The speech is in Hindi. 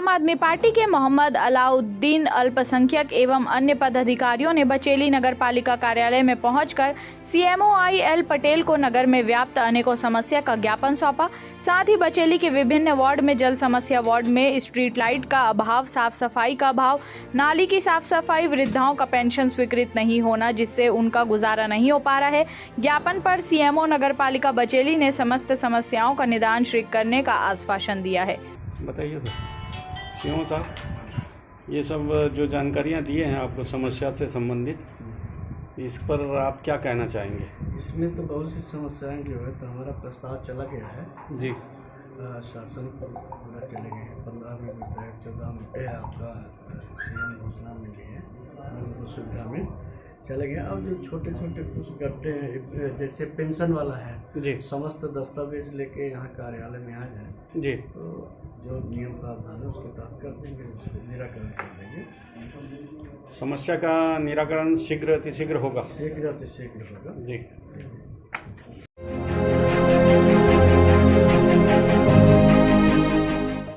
आम आदमी पार्टी के मोहम्मद अलाउद्दीन अल्पसंख्यक एवं अन्य पदाधिकारियों ने बचेली नगर पालिका कार्यालय में पहुंचकर सीएमओ आई.एल. पटेल को नगर में व्याप्त अनेकों समस्या का ज्ञापन सौंपा। साथ ही बचेली के विभिन्न वार्ड में जल समस्या, वार्ड में स्ट्रीट लाइट का अभाव, साफ सफाई का अभाव, नाली की साफ सफाई, वृद्धाओं का पेंशन स्वीकृत नहीं होना जिससे उनका गुजारा नहीं हो पा रहा है। ज्ञापन पर सीएमओ नगर पालिका बचेली ने समस्त समस्याओं का निदान शीघ्र करने का आश्वासन दिया है। बताइए तो सीएमओ साहब, ये सब जो जानकारियाँ दिए हैं आपको समस्या से संबंधित, इस पर आप क्या कहना चाहेंगे? इसमें तो बहुत सी समस्याएं जो है तो हमारा प्रस्ताव चला गया है जी। शासन को पूरा चले गए हैं। 15 में विधायक, 14 में आपका सीएम घोषणा में भी है, उनको सुविधा में चले गए। अब जो छोटे छोटे कुछ गड्ढे हैं, जैसे पेंशन वाला है जी, समस्त दस्तावेज लेके यहाँ कार्यालय में आ जाए जी, तो जो नियम प्रावधान है उसके तहत कर देंगे, उसको निराकरण कर देंगे। समस्या का निराकरण शीघ्र अतिशीघ्र होगा। शीघ्र अतिशीघ्र होगा जी।